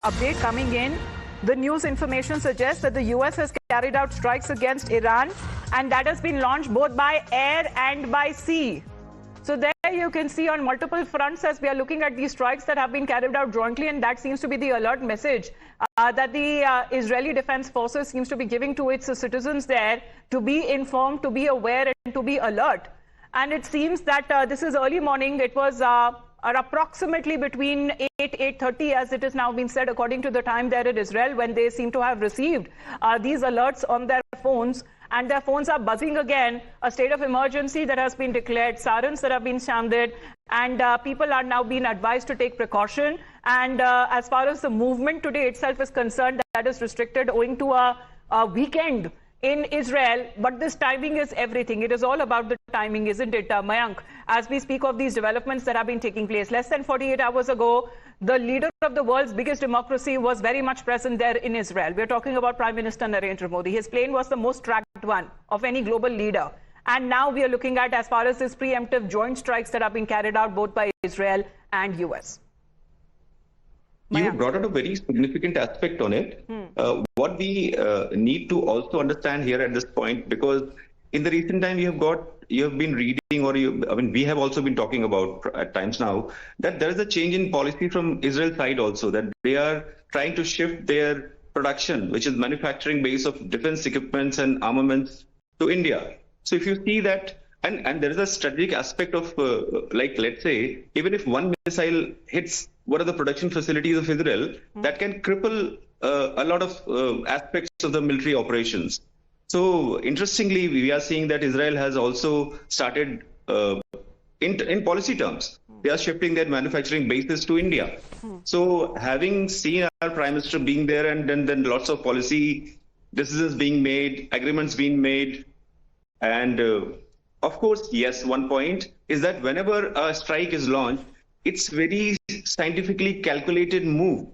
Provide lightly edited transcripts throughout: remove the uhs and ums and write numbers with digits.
update coming in. The news information suggests that the US has carried out strikes against Iran, and that has been launched both by air and by sea. So there you can see on multiple fronts as we are looking at these strikes that have been carried out jointly, and that seems to be the alert message that the Israeli Defense Forces seems to be giving to its citizens there to be informed, to be aware, and to be alert. And it seems that this is early morning. It was approximately between 8:30, as it has now been said, according to the time there in Israel, when they seem to have received these alerts on their phones. And their phones are buzzing again. A state of emergency that has been declared, sirens that have been sounded, and people are now being advised to take precaution. And as far as the movement today itself is concerned, that is restricted owing to a weekend in Israel. But this timing is everything. It is all about the timing, isn't it, Mayank? As we speak of these developments that have been taking place, less than 48 hours ago, the leader of the world's biggest democracy was very much present there in Israel. We're talking about Prime Minister Narendra Modi. His plane was the most tracked one of any global leader. And now we are looking at, as far as this preemptive joint strikes that have been carried out both by Israel and US. You brought out a very significant aspect on it. What we need to also understand here at this point, because in the recent time you have been reading, or we have also been talking about at times now, that there is a change in policy from Israel side also, that they are trying to shift their production, which is manufacturing base of defense equipments and armaments, to India. So if you see that, and there is a strategic aspect of, like, let's say, even if one missile hits one of the production facilities of Israel, that can cripple a lot of aspects of the military operations. So interestingly, we are seeing that Israel has also started, in policy terms, they are shifting their manufacturing bases to India. So having seen our Prime Minister being there, and then lots of policy decisions being made, agreements being made, and of course, yes, one point is that whenever a strike is launched, it's very scientifically calculated move.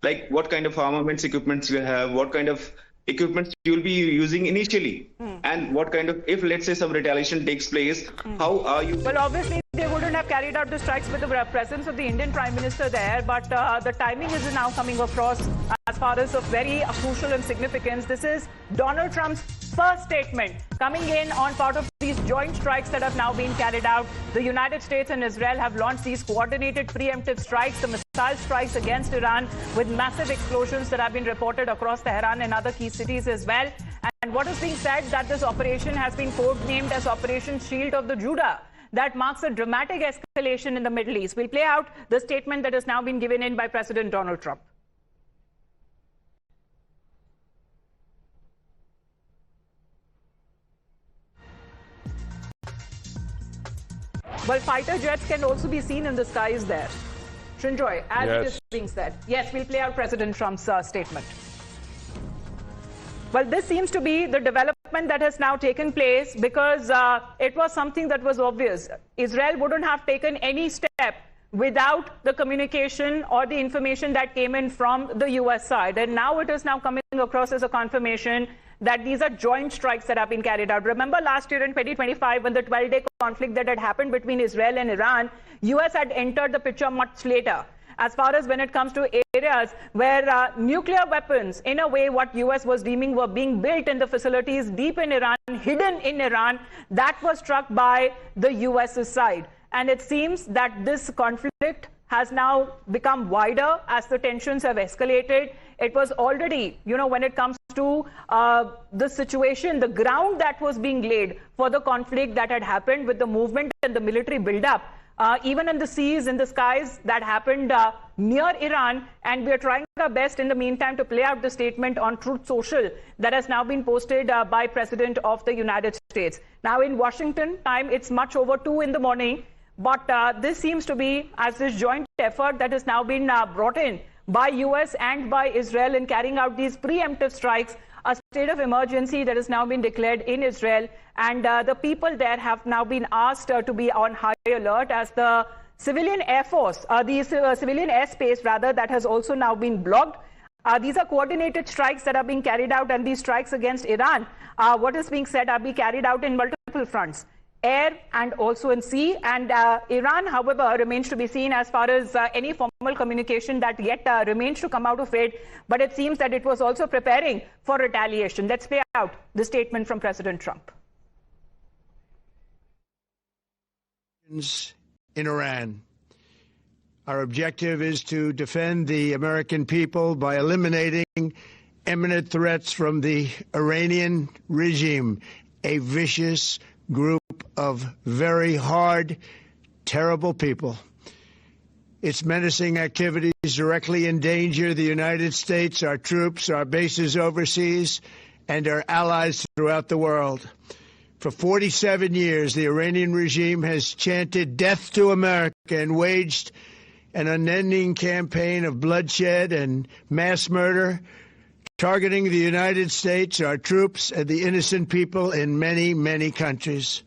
Like what kind of armaments equipments you have, what kind of equipments you will be using initially, and what kind of, if let's say some retaliation takes place, how are you? Well, obviously they wouldn't have carried out the strikes with the presence of the Indian Prime Minister there, but the timing is now coming across as far as of very crucial and significance. This is Donald Trump's first statement coming in on part of these joint strikes that have now been carried out. The United States and Israel have launched these coordinated preemptive strikes, the missile strikes against Iran, with massive explosions that have been reported across Tehran and other key cities as well. And what is being said that this operation has been codenamed as Operation Shield of the Judah. That marks a dramatic escalation in the Middle East. We'll play out the statement that has now been given in by President Donald Trump. Well, fighter jets can also be seen in the skies there. Shinjoy, as it is being said. Yes, we'll play out President Trump's statement. Well, this seems to be the development that has now taken place, because it was something that was obvious. Israel wouldn't have taken any step without the communication or the information that came in from the US side. And now it is now coming across as a confirmation that these are joint strikes that have been carried out. Remember last year in 2025, when the 12-day conflict that had happened between Israel and Iran, US had entered the picture much later, as far as when it comes to areas where nuclear weapons, in a way what US was deeming were being built in the facilities deep in Iran, hidden in Iran, that was struck by the US's side. And it seems that this conflict has now become wider as the tensions have escalated. It was already, when it comes to the situation, the ground that was being laid for the conflict that had happened with the movement and the military buildup, even in the seas, in the skies, that happened near Iran. And we are trying our best in the meantime to play out the statement on Truth Social that has now been posted by President of the United States. Now in Washington time, it's much over 2 in the morning. But this seems to be, as this joint effort that has now been brought in by US and by Israel in carrying out these preemptive strikes, a state of emergency that has now been declared in Israel. And the people there have now been asked to be on high alert, as the civilian air force, civilian airspace rather, that has also now been blocked. These are coordinated strikes that are being carried out, and these strikes against Iran, what is being said, are being carried out in multiple fronts. air and also in sea. And Iran, however, remains to be seen as far as any formal communication that yet remains to come out of it. But it seems that it was also preparing for retaliation. Let's play out the statement from President Trump. In Iran. Our objective is to defend the American people by eliminating imminent threats from the Iranian regime, a vicious group of very hard, terrible people. Its menacing activities directly endanger the United States, our troops, our bases overseas, and our allies throughout the world. For 47 years, the Iranian regime has chanted death to America and waged an unending campaign of bloodshed and mass murder, targeting the United States, our troops, and the innocent people in many, many countries.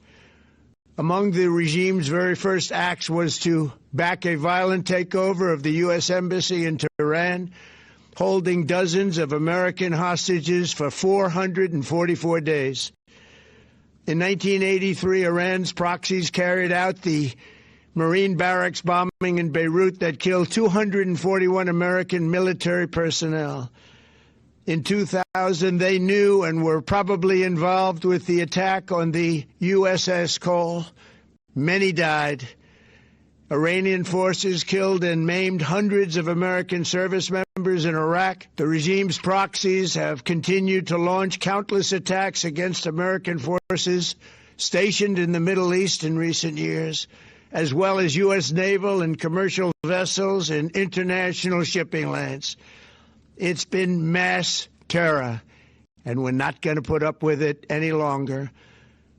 Among the regime's very first acts was to back a violent takeover of the U.S. Embassy in Tehran, holding dozens of American hostages for 444 days. In 1983, Iran's proxies carried out the Marine barracks bombing in Beirut that killed 241 American military personnel. In 2000, they knew and were probably involved with the attack on the USS Cole. Many died. Iranian forces killed and maimed hundreds of American service members in Iraq. The regime's proxies have continued to launch countless attacks against American forces stationed in the Middle East in recent years, as well as U.S. naval and commercial vessels and international shipping lanes. It's been mass terror, and we're not going to put up with it any longer.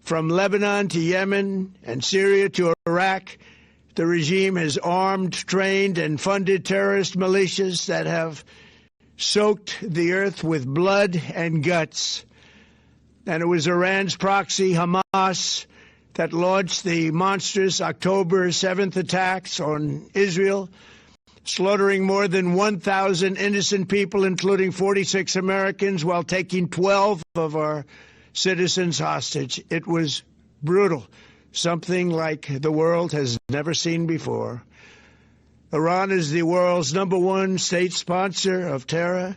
From Lebanon to Yemen and Syria to Iraq, the regime has armed, trained, and funded terrorist militias that have soaked the earth with blood and guts. And it was Iran's proxy, Hamas, that launched the monstrous October 7th attacks on Israel, slaughtering more than 1,000 innocent people, including 46 Americans, while taking 12 of our citizens hostage. It was brutal, something like the world has never seen before. Iran is the world's #1 state sponsor of terror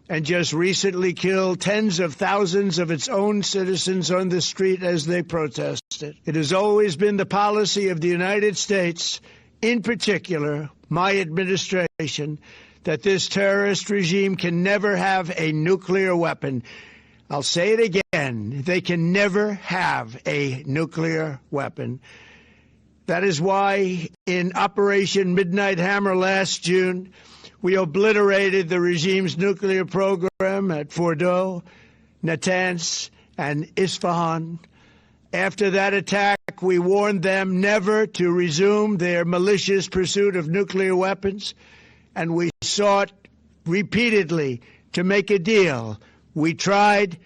and just recently killed tens of thousands of its own citizens on the street as they protested. It has always been the policy of the United States, in particular my administration, that this terrorist regime can never have a nuclear weapon. I'll say it again, they can never have a nuclear weapon. That is why in Operation Midnight Hammer last June, we obliterated the regime's nuclear program at Fordow, Natanz, and Isfahan. After that attack, we warned them never to resume their malicious pursuit of nuclear weapons, and we sought repeatedly to make a deal. We tried.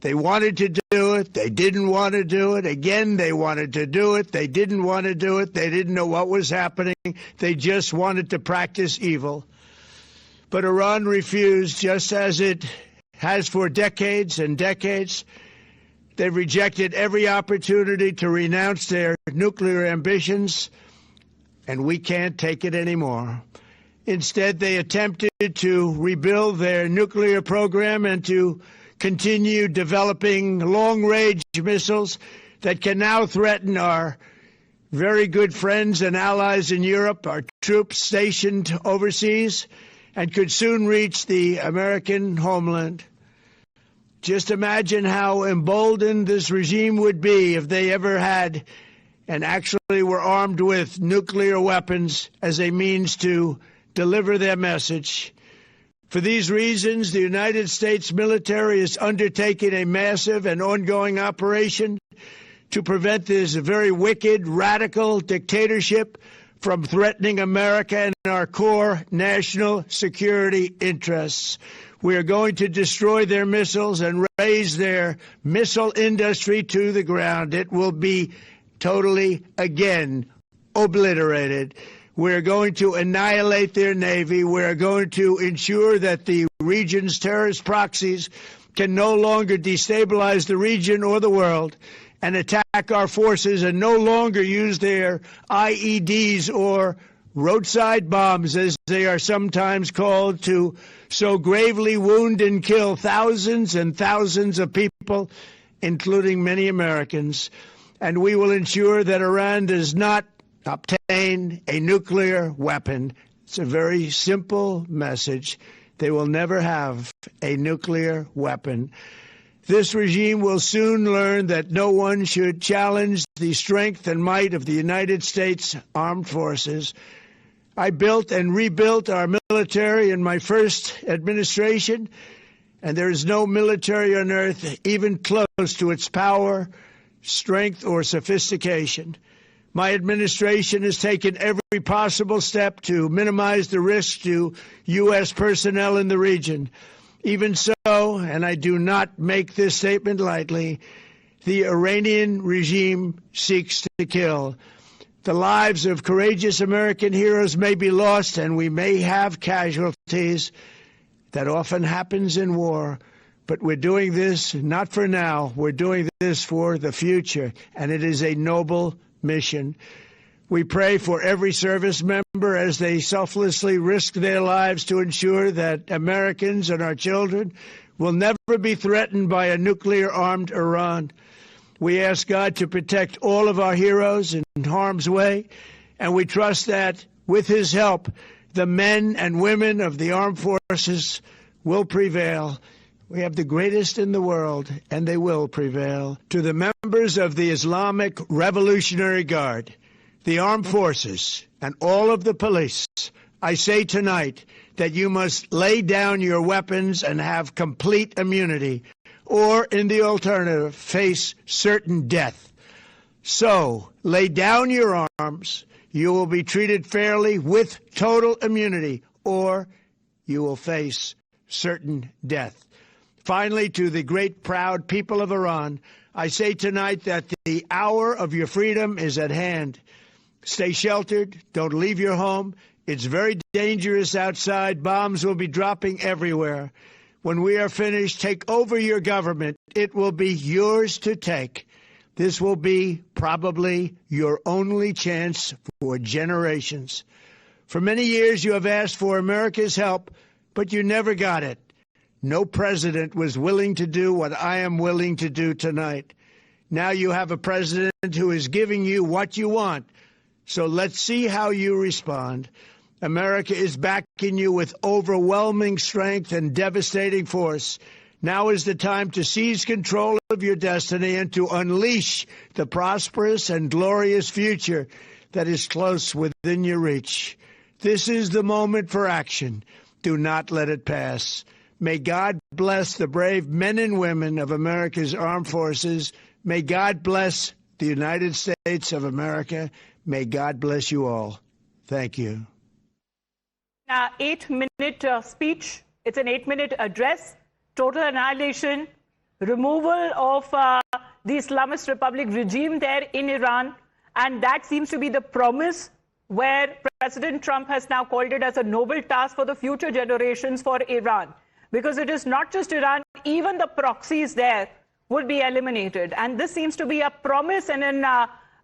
They wanted to do it. They didn't want to do it. Again, they wanted to do it. They didn't want to do it. They didn't know what was happening. They just wanted to practice evil. But Iran refused, just as it has for decades and decades. They've rejected every opportunity to renounce their nuclear ambitions, and we can't take it anymore. Instead, they attempted to rebuild their nuclear program and to continue developing long-range missiles that can now threaten our very good friends and allies in Europe, our troops stationed overseas, and could soon reach the American homeland. Just imagine how emboldened this regime would be if they ever had and actually were armed with nuclear weapons as a means to deliver their message. For these reasons, the United States military is undertaking a massive and ongoing operation to prevent this very wicked, radical dictatorship from threatening America and our core national security interests. We are going to destroy their missiles and raise their missile industry to the ground. It will be totally, again, obliterated. We're going to annihilate their Navy. We're going to ensure that the region's terrorist proxies can no longer destabilize the region or the world. and attack our forces and no longer use their IEDs or roadside bombs, as they are sometimes called, to so gravely wound and kill thousands and thousands of people, including many Americans. And we will ensure that Iran does not obtain a nuclear weapon. It's a very simple message. They will never have a nuclear weapon. This regime will soon learn that no one should challenge the strength and might of the United States Armed Forces. I built and rebuilt our military in my first administration, and there is no military on earth even close to its power, strength, or sophistication. My administration has taken every possible step to minimize the risk to U.S. personnel in the region. Even so, and I do not make this statement lightly, the Iranian regime seeks to kill. The lives of courageous American heroes may be lost, and we may have casualties. That often happens in war. But we're doing this not for now. We're doing this for the future, and it is a noble mission. We pray for every service member as they selflessly risk their lives to ensure that Americans and our children will never be threatened by a nuclear-armed Iran. We ask God to protect all of our heroes in harm's way, and we trust that, with his help, the men and women of the armed forces will prevail. We have the greatest in the world, and they will prevail. To the members of the Islamic Revolutionary Guard, the armed forces, and all of the police, I say tonight that you must lay down your weapons and have complete immunity, or, in the alternative, face certain death. So, lay down your arms. You will be treated fairly with total immunity, or you will face certain death. Finally, to the great, proud people of Iran, I say tonight that the hour of your freedom is at hand. Stay sheltered. Don't leave your home. It's very dangerous outside. Bombs will be dropping everywhere. When we are finished, take over your government. It will be yours to take. This will be probably your only chance for generations. For many years, you have asked for America's help, but you never got it. No president was willing to do what I am willing to do tonight. Now you have a president who is giving you what you want. So let's see how you respond. America is backing you with overwhelming strength and devastating force. Now is the time to seize control of your destiny and to unleash the prosperous and glorious future that is close within your reach. This is the moment for action. Do not let it pass. May God bless the brave men and women of America's armed forces. May God bless the United States of America. May God bless you all. Thank you. 8-minute speech. It's an 8-minute address. Total annihilation, removal of the Islamist Republic regime there in Iran. And that seems to be the promise where President Trump has now called it as a noble task for the future generations for Iran. Because it is not just Iran, even the proxies there would be eliminated. And this seems to be a promise and an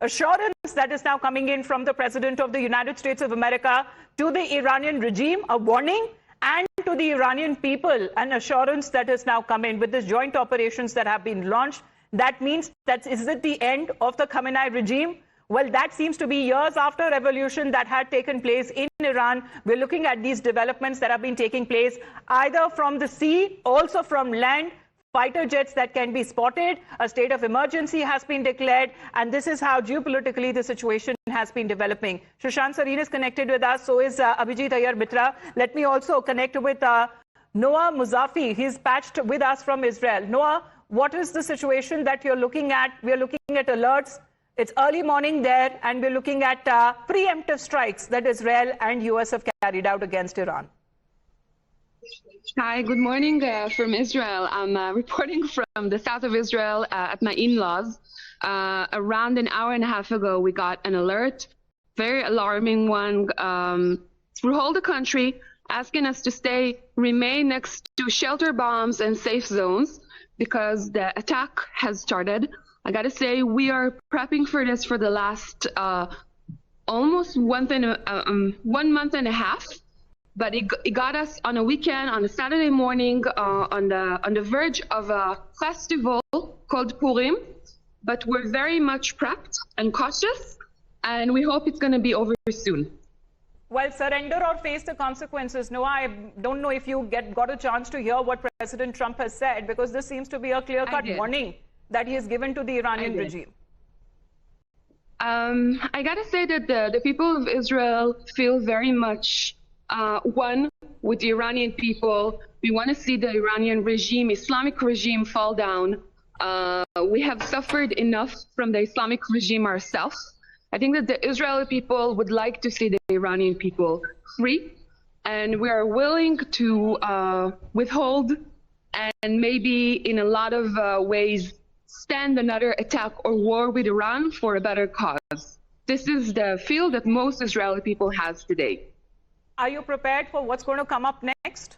assurance that is now coming in from the President of the United States of America to the Iranian regime, a warning, and to the Iranian people, an assurance that has now come in with these joint operations that have been launched. That means that is it the end of the Khamenei regime? Well, that seems to be years after revolution that had taken place in Iran. We're looking at these developments that have been taking place either from the sea, also from land, fighter jets that can be spotted. A state of emergency has been declared, and this is how geopolitically the situation has been developing. Sushant Sareen is connected with us, so is Abhijit Ayyar Mitra. Let me also connect with Noah Muzafi. He's patched with us from Israel. Noah, what is the situation that you're looking at? We're looking at alerts. It's early morning there, and we're looking at preemptive strikes that Israel and US have carried out against Iran. Hi, good morning from Israel. I'm reporting from the south of Israel at my in-laws. Around an hour and a half ago, we got an alert, very alarming one, through all the country, asking us to remain next to shelter bombs and safe zones because the attack has started. I got to say, we are prepping for this for the last almost 1 month and a half. But it got us on a weekend, on a Saturday morning, on the verge of a festival called Purim. But we're very much prepped and cautious, and we hope it's going to be over soon. Well, surrender or face the consequences. No, I don't know if you got a chance to hear what President Trump has said, because this seems to be a clear-cut warning that he has given to the Iranian regime. I got to say that the people of Israel feel very much one with the Iranian people. We want to see the Iranian regime, Islamic regime, fall down. We have suffered enough from the Islamic regime ourselves. I think that the Israeli people would like to see the Iranian people free, and we are willing to withhold and maybe in a lot of ways stand another attack or war with Iran for a better cause. This is the feel that most Israeli people has today. Are you prepared for what's going to come up next?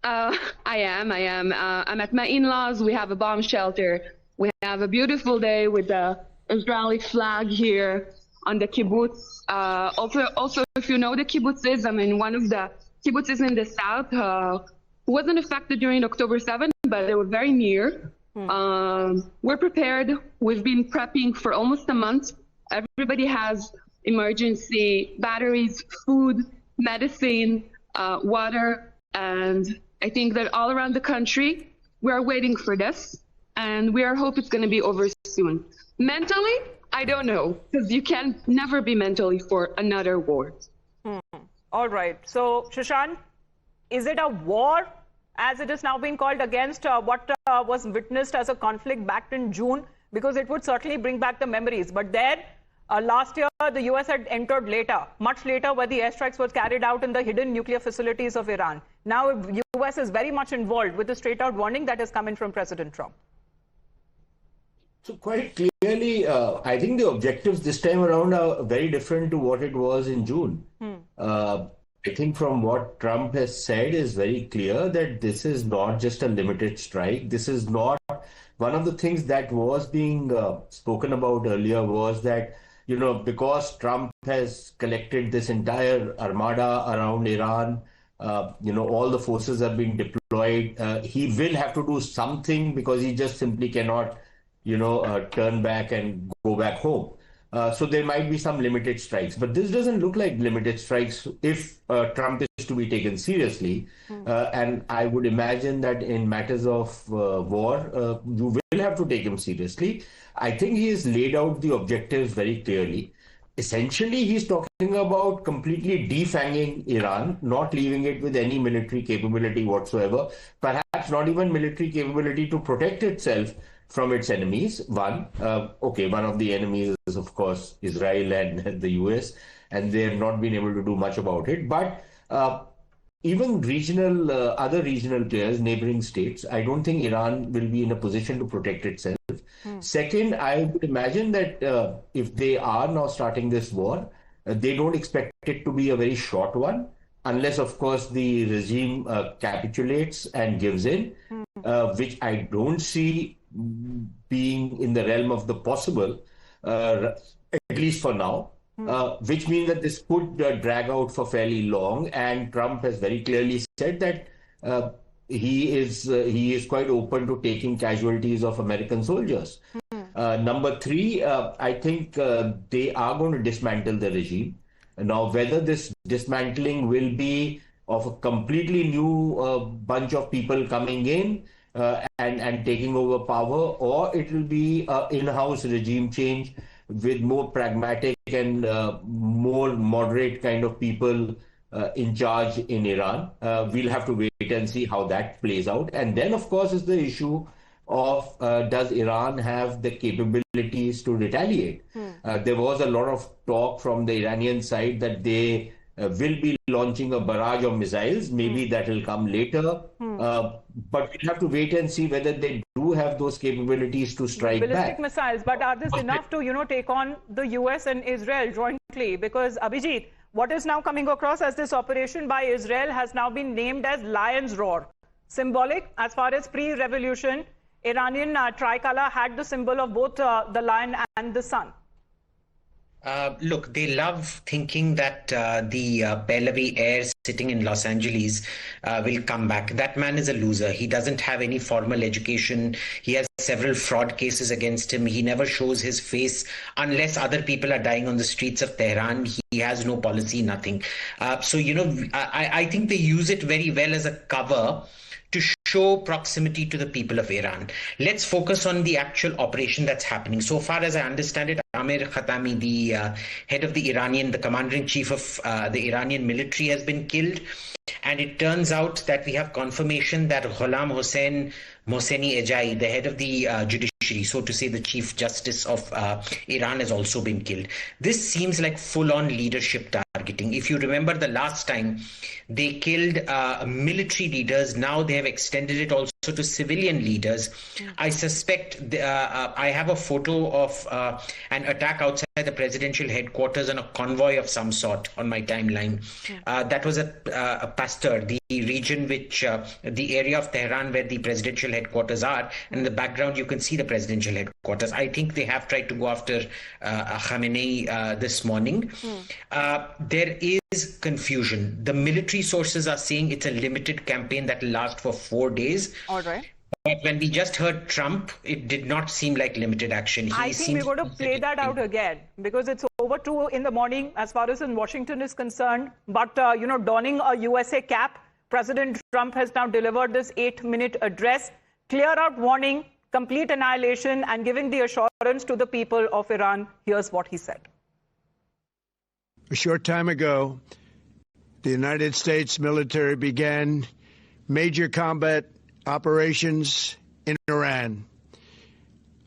I am. I'm at my in-laws. We have a bomb shelter. We have a beautiful day with the Israeli flag here on the kibbutz. Also, if you know the kibbutzes, I mean, one of the kibbutzes in the south wasn't affected during October 7th, but they were very near. We're prepared. We've been prepping for almost a month. Everybody has emergency batteries, food, medicine, water, and I think that all around the country, we are waiting for this, and we hope it's going to be over soon. Mentally, I don't know, because you can never be mentally for another war. All right. So, Shashank, is it a war, as it is now being called, against what was witnessed as a conflict back in June? Because it would certainly bring back the memories. But there, last year, the US had entered later, much later, where the airstrikes were carried out in the hidden nuclear facilities of Iran. Now, US is very much involved with the straight-out warning that has come in from President Trump. So quite clearly, I think the objectives this time around are very different to what it was in June. I think from what Trump has said is very clear that this is not just a limited strike. This is not one of the things that was being spoken about earlier was that, you know, because Trump has collected this entire armada around Iran, you know, all the forces are being deployed. He will have to do something because he just simply cannot, you know, turn back and go back home. So there might be some limited strikes, but this doesn't look like limited strikes if Trump is to be taken seriously. And I would imagine that in matters of war, you will have to take him seriously. I think he has laid out the objectives very clearly. Essentially, he's talking about completely defanging Iran, not leaving it with any military capability whatsoever, perhaps not even military capability to protect itself from its enemies. One of the enemies is, of course, Israel and the US, and they have not been able to do much about it. But even regional, other regional players, neighboring states, I don't think Iran will be in a position to protect itself. Second, I would imagine that if they are now starting this war, they don't expect it to be a very short one, unless, of course, the regime capitulates and gives in, which I don't see being in the realm of the possible, at least for now, which means that this could drag out for fairly long. And Trump has very clearly said that he is quite open to taking casualties of American soldiers. Number three, I think they are going to dismantle the regime. Now, whether this dismantling will be of a completely new bunch of people coming in and taking over power, or it will be an in-house regime change with more pragmatic and more moderate kind of people in charge in Iran. We'll have to wait and see how that plays out. And then, of course, is the issue of does Iran have the capabilities to retaliate? There was a lot of talk from the Iranian side that they will be launching a barrage of missiles. Maybe that will come later. But we'll have to wait and see whether they do have those capabilities to strike ballistic back. missiles, but are this enough to, you know, take on the US and Israel jointly? Because, Abhijit, what is now coming across as this operation by Israel has now been named as Lion's Roar. Symbolic as far as pre-revolution Iranian tricolor had the symbol of both the lion and the sun. Look, they love thinking that the Pahlavi heir sitting in Los Angeles will come back. That man is a loser. He doesn't have any formal education. He has several fraud cases against him. He never shows his face unless other people are dying on the streets of Tehran. He has no policy, nothing. So, you know, I think they use it very well as a cover to show proximity to the people of Iran. Let's focus on the actual operation that's happening. So far as I understand it, Amir Khatami, the head of the Iranian, the commander-in-chief of the Iranian military, has been killed. And it turns out that we have confirmation that Ghulam Hossein Mohseni Ejai, the head of the judiciary, so to say the chief justice of Iran, has also been killed. This seems like full-on leadership targeting. If you remember the last time they killed military leaders, now they have extended it also to civilian leaders. I suspect I have a photo of an attack outside the presidential headquarters on a convoy of some sort on my timeline. That was a Pasteur, the region which the area of Tehran where the presidential headquarters are, and in the background you can see the presidential headquarters. I think they have tried to go after Khamenei this morning. There is confusion. The military sources are saying it's a limited campaign that will last for 4 days. All right. But when we just heard Trump, it did not seem like limited action. I think we're going to play that out again because it's over 2 in the morning as far as in Washington is concerned. But, you know, donning a USA cap, President Trump has now delivered this 8-minute address, clear out warning, complete annihilation, and giving the assurance to the people of Iran. Here's what he said. A short time ago, the United States military began major combat operations in Iran.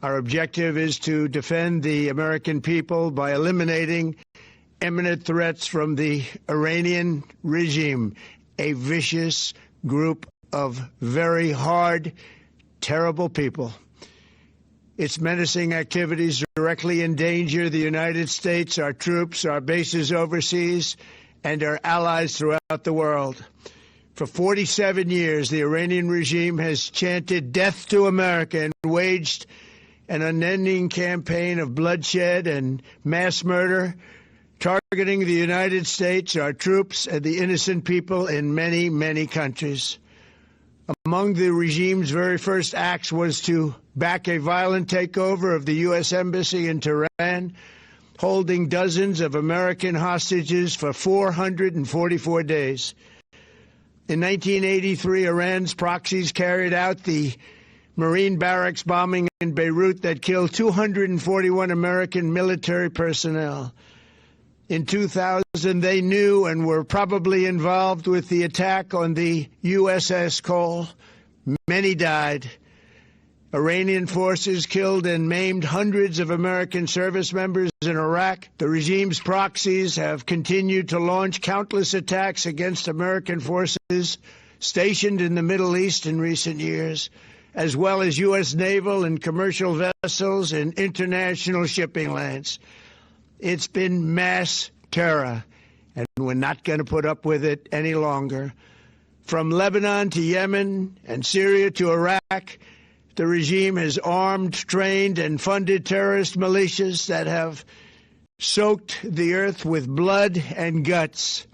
Our objective is to defend the American people by eliminating imminent threats from the Iranian regime, a vicious group of very hard, terrible people. Its menacing activities directly endanger the United States, our troops, our bases overseas, and our allies throughout the world. For 47 years, the Iranian regime has chanted death to America and waged an unending campaign of bloodshed and mass murder, targeting the United States, our troops, and the innocent people in many, many countries. Among the regime's very first acts was to back a violent takeover of the U.S. Embassy in Tehran, holding dozens of American hostages for 444 days. In 1983, Iran's proxies carried out the Marine barracks bombing in Beirut that killed 241 American military personnel. In 2000, they knew and were probably involved with the attack on the USS Cole. Many died. Iranian forces killed and maimed hundreds of American service members in Iraq. The regime's proxies have continued to launch countless attacks against American forces stationed in the Middle East in recent years, as well as U.S. naval and commercial vessels and international shipping lanes. It's been mass terror, and we're not going to put up with it any longer. From Lebanon to Yemen and Syria to Iraq, the regime has armed, trained, and funded terrorist militias that have soaked the earth with blood and guts.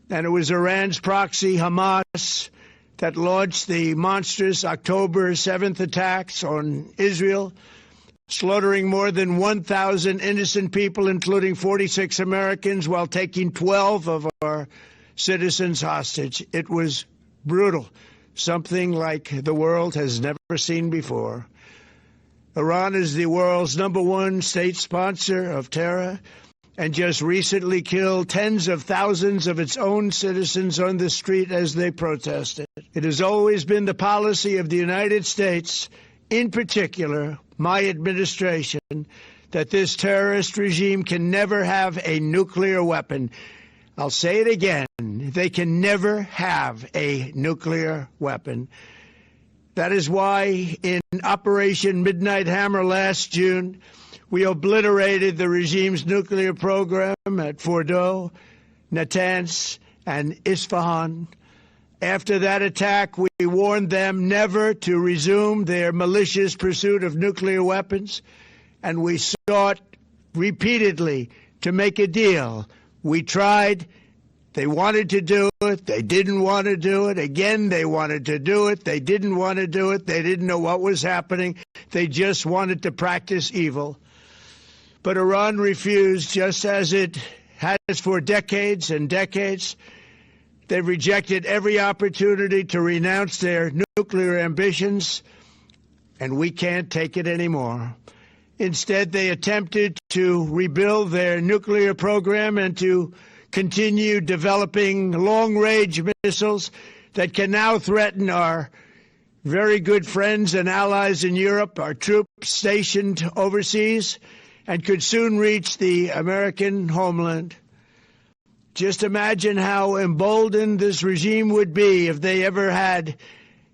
And it was Iran's proxy, Hamas, that launched the monstrous October 7th attacks on Israel, slaughtering more than 1,000 innocent people, including 46 Americans, while taking 12 of our citizens hostage. It was brutal, something like the world has never seen before. Iran is the world's #1 state sponsor of terror and just recently killed tens of thousands of its own citizens on the street as they protested. It has always been the policy of the United States, in particular my administration, that this terrorist regime can never have a nuclear weapon. I'll say it again. They can never have a nuclear weapon. That is why in Operation Midnight Hammer last June, we obliterated the regime's nuclear program at Fordow, Natanz, and Isfahan. After that attack, we warned them never to resume their malicious pursuit of nuclear weapons, and we sought repeatedly to make a deal. We tried. They wanted to do it. They didn't want to do it. Again, they wanted to do it. They didn't want to do it. They didn't know what was happening. They just wanted to practice evil. But Iran refused, just as it has for decades and decades. They've rejected every opportunity to renounce their nuclear ambitions, and we can't take it anymore. Instead, they attempted to rebuild their nuclear program and to continue developing long-range missiles that can now threaten our very good friends and allies in Europe, our troops stationed overseas, and could soon reach the American homeland. Just imagine how emboldened this regime would be if they ever had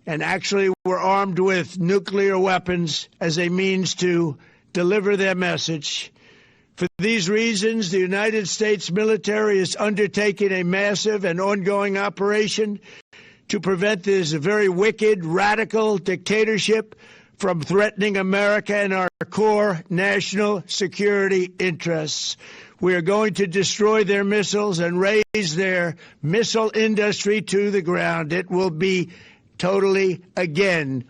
and actually were armed with nuclear weapons as a means to deliver their message. For these reasons, the United States military is undertaking a massive and ongoing operation to prevent this very wicked, radical dictatorship from threatening America and our core national security interests. We are going to destroy their missiles and raise their missile industry to the ground. It will be totally, again,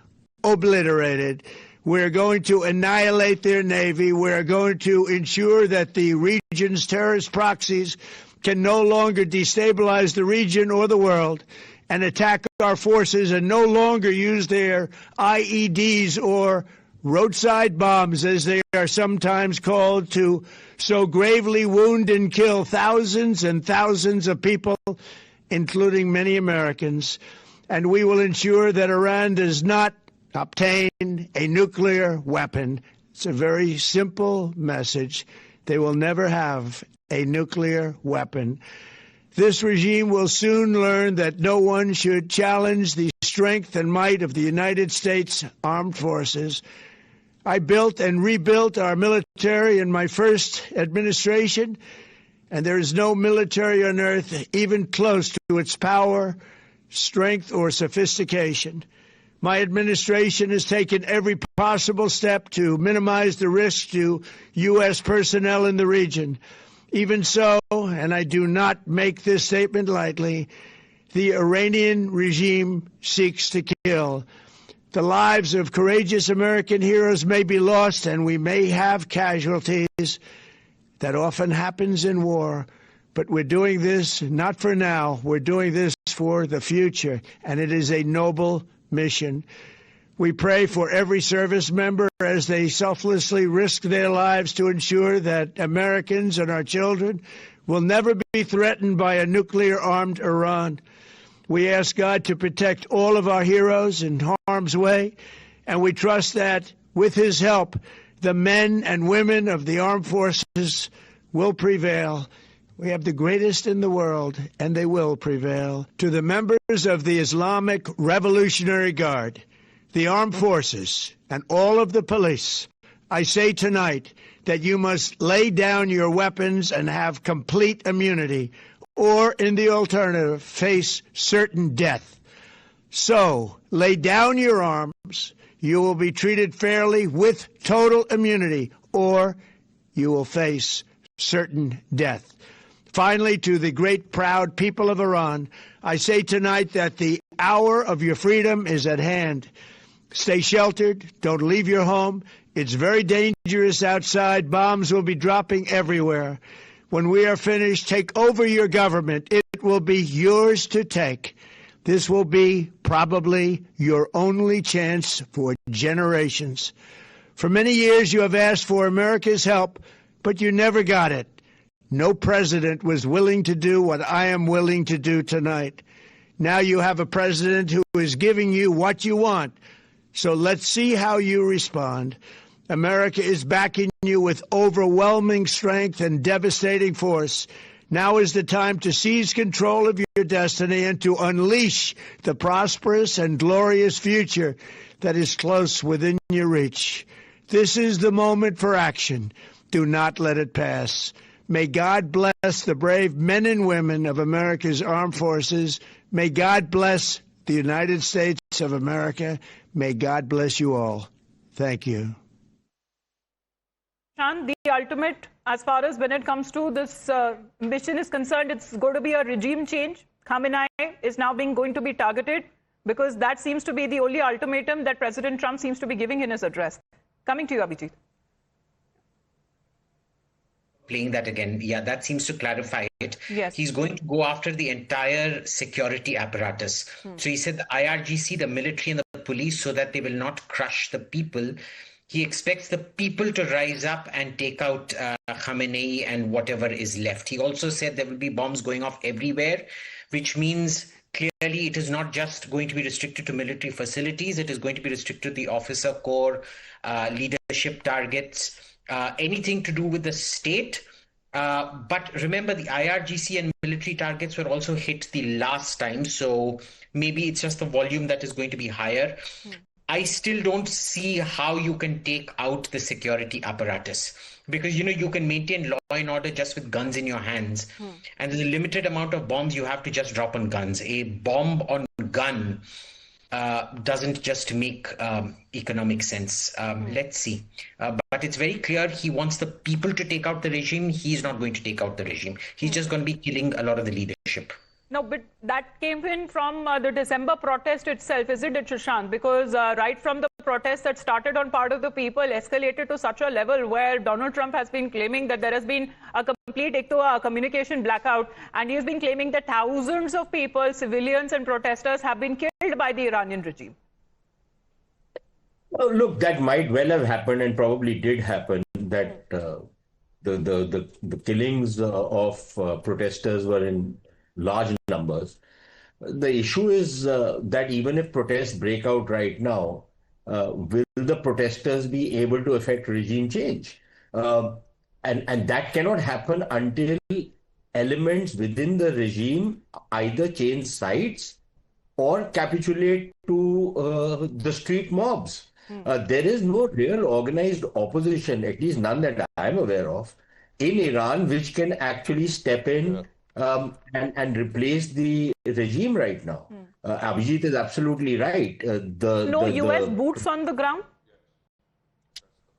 obliterated. We're going to annihilate their Navy. We're going to ensure that the region's terrorist proxies can no longer destabilize the region or the world and attack our forces and no longer use their IEDs or roadside bombs, as they are sometimes called, to so gravely wound and kill thousands and thousands of people, including many Americans. And we will ensure that Iran does not obtain a nuclear weapon. It's a very simple message. They will never have a nuclear weapon. This regime will soon learn that no one should challenge the strength and might of the United States Armed Forces. I built and rebuilt our military in my first administration, and there is no military on earth even close to its power, strength, or sophistication. My administration has taken every possible step to minimize the risk to U.S. personnel in the region. Even so, and I do not make this statement lightly, the Iranian regime seeks to kill. The lives of courageous American heroes may be lost, and we may have casualties. That often happens in war. But we're doing this not for now. We're doing this for the future, and it is a noble mission. We pray for every service member as they selflessly risk their lives to ensure that Americans and our children will never be threatened by a nuclear-armed Iran. We ask God to protect all of our heroes in harm's way, and we trust that with his help, the men and women of the armed forces will prevail. We have the greatest in the world, and they will prevail. To the members of the Islamic Revolutionary Guard, the armed forces, and all of the police, I say tonight that you must lay down your weapons and have complete immunity, or, in the alternative, face certain death. So, lay down your arms. You will be treated fairly with total immunity, or you will face certain death. Finally, to the great, proud people of Iran, I say tonight that the hour of your freedom is at hand. Stay sheltered. Don't leave your home. It's very dangerous outside. Bombs will be dropping everywhere. When we are finished, take over your government. It will be yours to take. This will be probably your only chance for generations. For many years, you have asked for America's help, but you never got it. No president was willing to do what I am willing to do tonight. Now you have a president who is giving you what you want. So let's see how you respond. America is backing you with overwhelming strength and devastating force. Now is the time to seize control of your destiny and to unleash the prosperous and glorious future that is close within your reach. This is the moment for action. Do not let it pass. May God bless the brave men and women of America's armed forces. May God bless the United States of America. May God bless you all. Thank you. Shan, the ultimate, as far as when it comes to this mission is concerned, it's going to be a regime change. Khamenei is now going to be targeted because that seems to be the only ultimatum that President Trump seems to be giving in his address. Coming to you, Abhijit. Playing that again, yeah, that seems to clarify it. Yes. He's going to go after the entire security apparatus. So he said the IRGC, the military and the police, so that they will not crush the people. He expects the people to rise up and take out Khamenei and whatever is left. He also said there will be bombs going off everywhere, which means clearly it is not just going to be restricted to military facilities. It is going to be restricted to the officer corps, leadership targets, anything to do with the state. But remember, the IRGC and military targets were also hit the last time. So maybe it's just the volume that is going to be higher. I still don't see how you can take out the security apparatus because, you can maintain law and order just with guns in your hands. And there's a limited amount of bombs you have to just drop on guns. A bomb on gun doesn't just make economic sense. Let's see. But it's very clear he wants the people to take out the regime. He's not going to take out the regime. He's just going to be killing a lot of the leadership. No, but that came in from the December protest itself, isn't it, Shashank? Because right from the protest that started on part of the people escalated to such a level where Donald Trump has been claiming that there has been a complete communication blackout, and he has been claiming that thousands of people, civilians and protesters, have been killed by the Iranian regime. Well, look, that might well have happened and probably did happen, that the killings of protesters were in large numbers. The issue is that even if protests break out right now, will the protesters be able to effect regime change? And that cannot happen until elements within the regime either change sides or capitulate to the street mobs. There is no real organized opposition, at least none that I'm aware of, in Iran, which can actually step in and replace the regime right now. Abhijit is absolutely right. No US boots on the ground?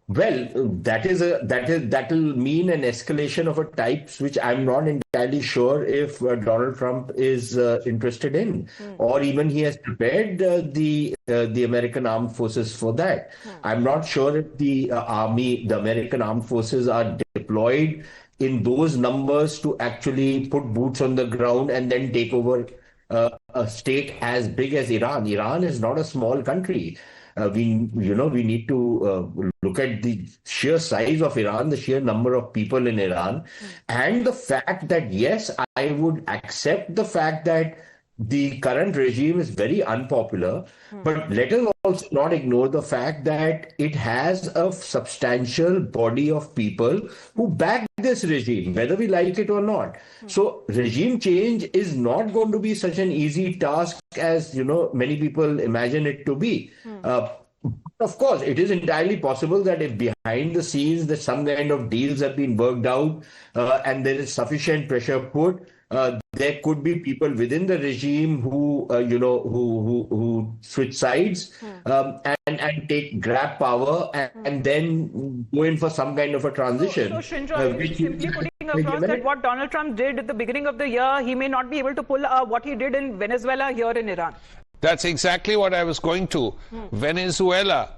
Well, that will mean an escalation of a type which I'm not entirely sure if Donald Trump is interested in, or even he has prepared the American armed forces for that. I'm not sure if the American armed forces are deployed in those numbers to actually put boots on the ground and then take over a state as big as Iran. Iran is not a small country. We need to look at the sheer size of Iran, the sheer number of people in Iran, and the fact that, yes, I would accept the fact that the current regime is very unpopular, but let us also not ignore the fact that it has a substantial body of people who back this regime, whether we like it or not. So regime change is not going to be such an easy task as, many people imagine it to be. Of course, it is entirely possible that if behind the scenes that some kind of deals have been worked out and there is sufficient pressure put, there could be people within the regime who switch sides and grab power and then go in for some kind of a transition. So Srinjoy, simply putting across that what Donald Trump did at the beginning of the year, he may not be able to pull what he did in Venezuela here in Iran. That's exactly what I was going to. Venezuela,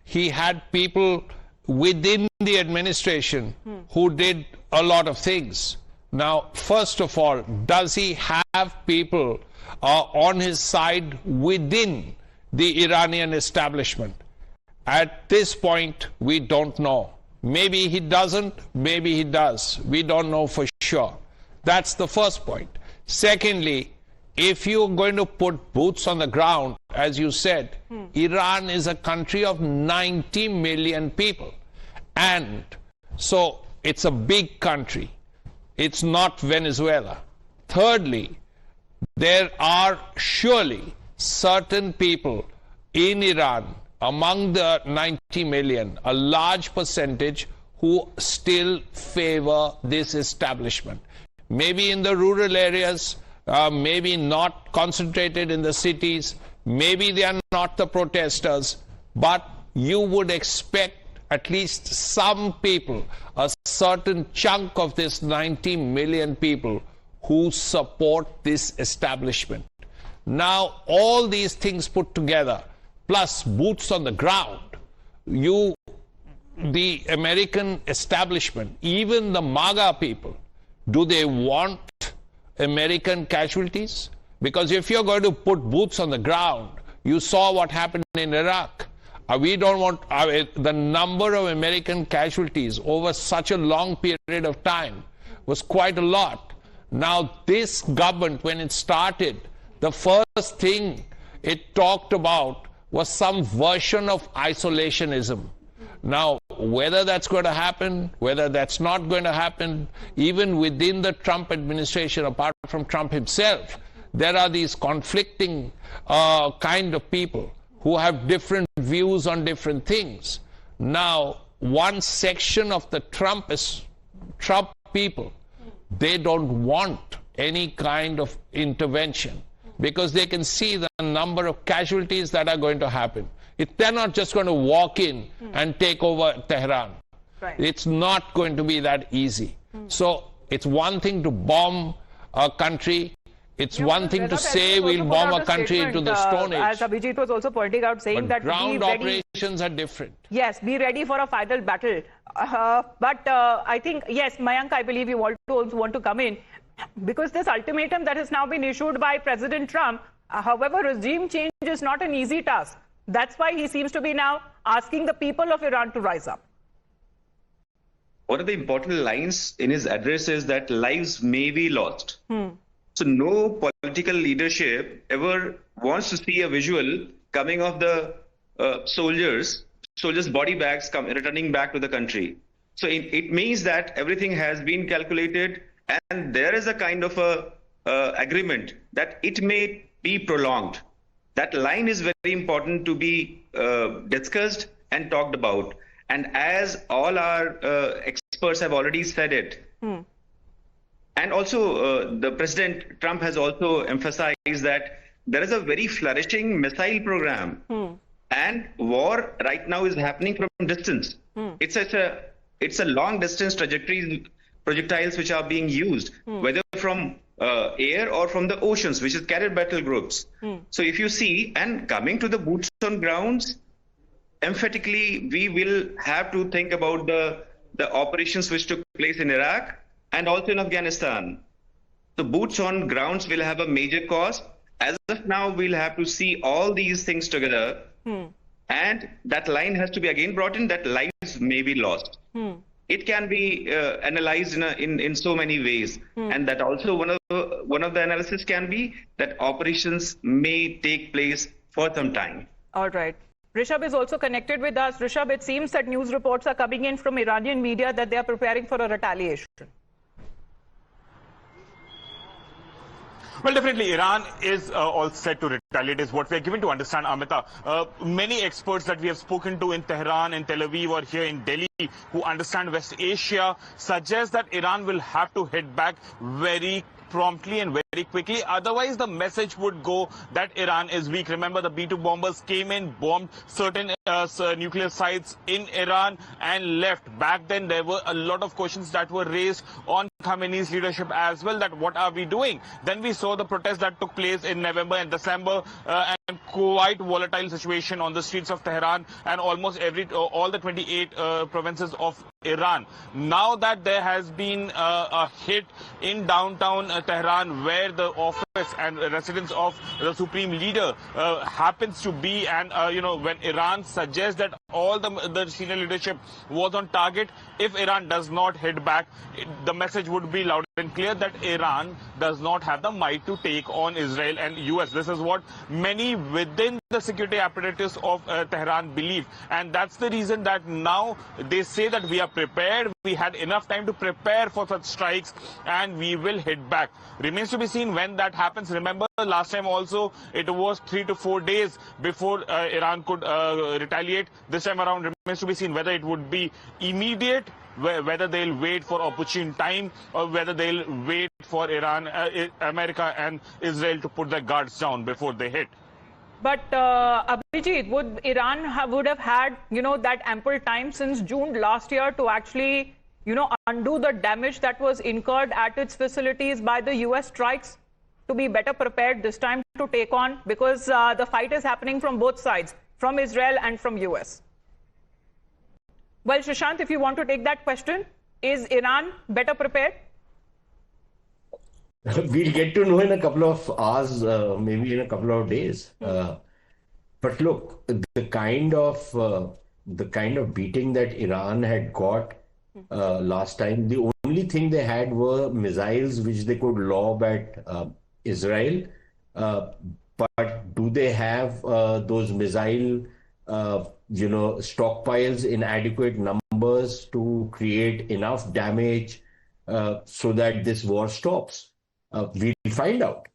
he had people within the administration who did a lot of things. Now, first of all, does he have people on his side within the Iranian establishment? At this point, we don't know. Maybe he doesn't, maybe he does. We don't know for sure. That's the first point. Secondly, if you're going to put boots on the ground, as you said, Iran is a country of 90 million people. And so it's a big country. It's not Venezuela. Thirdly, there are surely certain people in Iran, among the 90 million, a large percentage who still favor this establishment. Maybe in the rural areas, maybe not concentrated in the cities, maybe they are not the protesters, but you would expect at least some people, a certain chunk of this 90 million people who support this establishment. Now, all these things put together, plus boots on the ground, the American establishment, even the MAGA people, do they want American casualties? Because if you're going to put boots on the ground, you saw what happened in Iraq. We don't want the number of American casualties over such a long period of time was quite a lot. Now, this government, when it started, the first thing it talked about was some version of isolationism. Now, whether that's going to happen, whether that's not going to happen, even within the Trump administration, apart from Trump himself, there are these conflicting kind of people who have different views on different things. Now, one section of the Trump people, they don't want any kind of intervention because they can see the number of casualties that are going to happen. They're not just going to walk in and take over Tehran. Right. It's not going to be that easy. So it's one thing to bomb a country. It's one thing to say we'll bomb a country into the Stone Age. As Abhijit was also pointing out, saying but that ground operations are different. Yes, be ready for a final battle. But I think, yes, Mayank, I believe you also want to come in. Because this ultimatum that has now been issued by President Trump, however, regime change is not an easy task. That's why he seems to be now asking the people of Iran to rise up. One of the important lines in his address is that lives may be lost. So no political leadership ever wants to see a visual coming of the soldiers' body bags returning back to the country. So it means that everything has been calculated and there is a kind of agreement that it may be prolonged. That line is very important to be discussed and talked about. And as all our experts have already said it, and also the President Trump has also emphasized that there is a very flourishing missile program. And war right now is happening from distance. It's a long distance projectiles which are being used, whether from air or from the oceans, which is carrier battle groups. So if you see, and coming to the boots on grounds, emphatically we will have to think about the operations which took place in Iraq and also in Afghanistan. The boots on grounds will have a major cost. As of now, we'll have to see all these things together. And that line has to be again brought in, that lives may be lost. It can be analyzed in so many ways. And that also one of the analysis can be that operations may take place for some time. All right. Rishabh is also connected with us. Rishabh, it seems that news reports are coming in from Iranian media that they are preparing for a retaliation. Well, definitely, Iran is all set to retaliate, is what we are given to understand, Amita. Many experts that we have spoken to in Tehran, in Tel Aviv, or here in Delhi, who understand West Asia, suggest that Iran will have to hit back very promptly and very quickly. Otherwise, the message would go that Iran is weak. Remember, the B-2 bombers came in, bombed certain nuclear sites in Iran and left. Back then, there were a lot of questions that were raised on Khamenei's leadership as well, that what are we doing? Then we saw the protests that took place in November and December, and quite volatile situation on the streets of Tehran and almost all the 28 provinces of Iran. Now that there has been a hit in downtown Tehran, where the office and residence of the supreme leader happens to be, and when Iran suggests that all the senior leadership was on target, if Iran does not hit back, the message would be loud and clear that Iran does not have the might to take on Israel and US. This is what many within the security apparatus of Tehran believe, and that's the reason that now they say that we are prepared, we had enough time to prepare for such strikes, and we will hit back. Remains to be seen when that happens. Remember, last time also it was 3 to 4 days before Iran could retaliate. This time around, remains to be seen whether it would be immediate, whether they'll wait for opportune time, or whether they'll wait for Iran, America and Israel to put their guards down before they hit. But Abhijit, would Iran would have had, that ample time since June last year to actually, undo the damage that was incurred at its facilities by the US strikes, to be better prepared this time to take on? Because the fight is happening from both sides, from Israel and from US. Well, Shashank, if you want to take that question, is Iran better prepared? We'll get to know in a couple of hours, maybe in a couple of days. But look, the kind of beating that Iran had got last time, the only thing they had were missiles which they could lob at Israel. But do they have those missile, stockpiles in adequate numbers to create enough damage so that this war stops? We'll find out.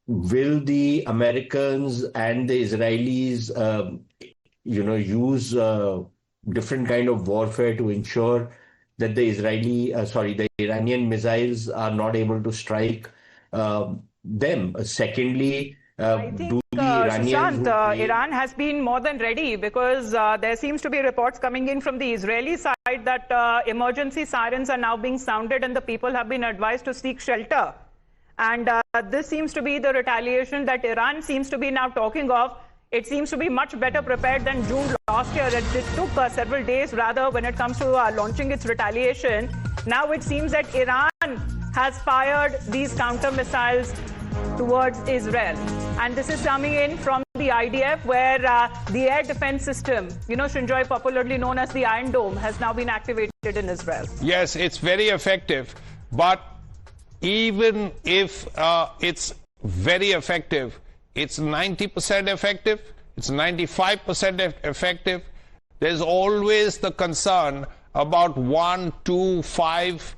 Will the Americans and the Israelis, use different kind of warfare to ensure that the Iranian missiles are not able to strike them? Secondly, I think, Shashank, Iran has been more than ready, because there seems to be reports coming in from the Israeli side that emergency sirens are now being sounded and the people have been advised to seek shelter. And this seems to be the retaliation that Iran seems to be now talking of. It seems to be much better prepared than June last year. It took several days, rather, when it comes to launching its retaliation. Now it seems that Iran has fired these counter missiles towards Israel. And this is coming in from the IDF, where the air defense system, Shinjoy, popularly known as the Iron Dome, has now been activated in Israel. Yes, it's very effective. But even if it's very effective, it's 90% effective, it's 95% effective. There's always the concern about 1, 2, 5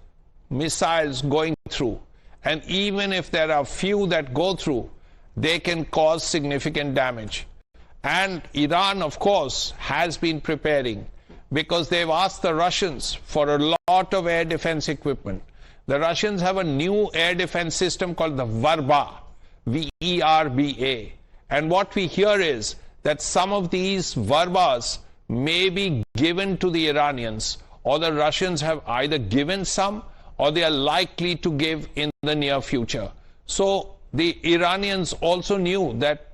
missiles going through. And even if there are few that go through, they can cause significant damage. And Iran, of course, has been preparing, because they've asked the Russians for a lot of air defense equipment. The Russians have a new air defense system called the Verba, V-E-R-B-A. And what we hear is that some of these Verbas may be given to the Iranians, or the Russians have either given some, or they are likely to give in the near future. So the Iranians also knew that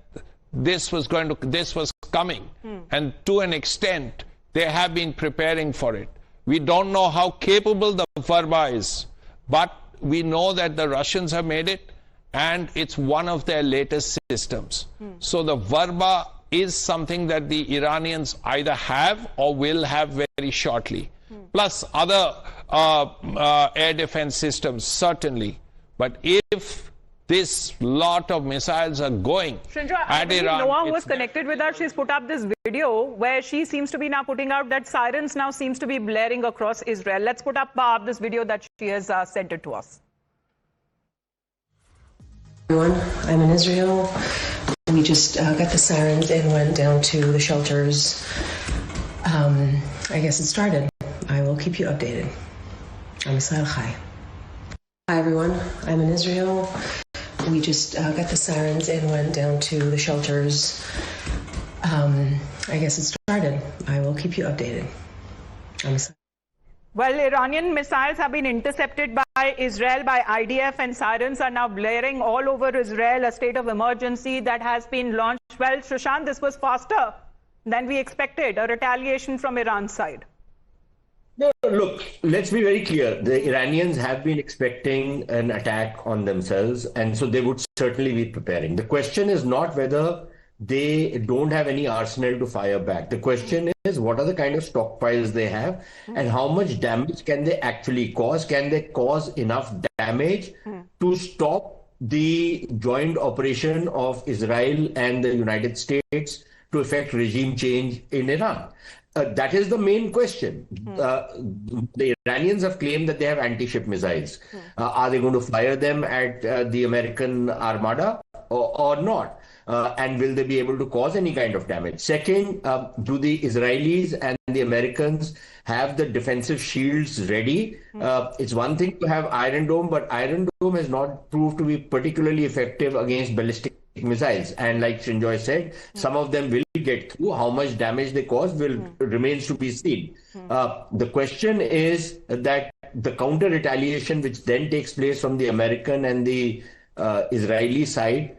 this was coming, and to an extent they have been preparing for it. We don't know how capable the Verba is, but we know that the Russians have made it, and it's one of their latest systems. So the Verba is something that the Iranians either have or will have very shortly. Plus other air defense systems, certainly. But if this lot of missiles are going at Iran... Noah, who was connected with us, she's put up this video where she seems to be now putting out that sirens now seems to be blaring across Israel. Let's put up this video that she has sent it to us. Everyone, I'm in Israel. We just got the sirens and went down to the shelters. I guess it started. I will keep you updated. I'm Israel Chai. Hi everyone, I'm in Israel. We just got the sirens and went down to the shelters. I guess it started. I will keep you updated. I'm Israel. Well, Iranian missiles have been intercepted by Israel, by IDF, and sirens are now blaring all over Israel, a state of emergency that has been launched. Well, Shashank, this was faster than we expected, a retaliation from Iran's side. No, look, let's be very clear. The Iranians have been expecting an attack on themselves, and so they would certainly be preparing. The question is not whether they don't have any arsenal to fire back. The question is, what are the kind of stockpiles they have, and how much damage can they actually cause? Can they cause enough damage to stop the joint operation of Israel and the United States to effect regime change in Iran? That is the main question. The Iranians have claimed that they have anti-ship missiles. Are they going to fire them at the American Armada or not? And will they be able to cause any kind of damage? Second, do the Israelis and the Americans have the defensive shields ready. It's one thing to have Iron Dome, but Iron Dome has not proved to be particularly effective against ballistic missiles. And like Shinjoy said, some of them will get through. How much damage they cause remains to be seen. The question is that the counter retaliation, which then takes place from the American and the Israeli side,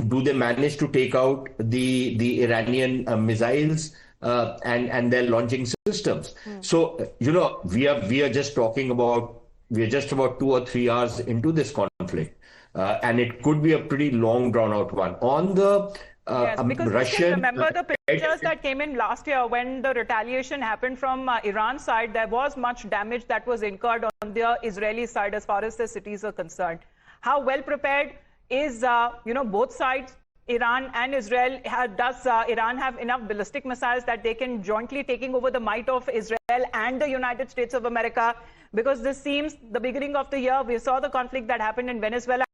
do they manage to take out the Iranian missiles and their launching systems? So, we are just talking about, we are just about 2 or 3 hours into this conflict. And it could be a pretty long drawn out one. On the yes, because Russian, remember the pictures that came in last year when the retaliation happened from Iran's side, there was much damage that was incurred on the Israeli side as far as the cities are concerned. How well prepared is, both sides, Iran and Israel? Does Iran have enough ballistic missiles that they can jointly taking over the might of Israel and the United States of America? Because this seems the beginning of the year. We saw the conflict that happened in Venezuela.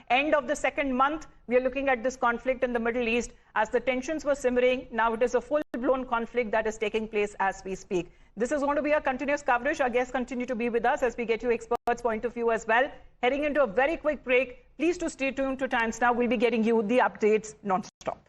End of the second month, we are looking at this conflict in the Middle East. As the tensions were simmering, now it is a full-blown conflict that is taking place as we speak. This is going to be a continuous coverage. Our guests continue to be with us as we get you experts' point of view as well. Heading into a very quick break. Please to stay tuned to Times Now. We'll be getting you the updates non-stop.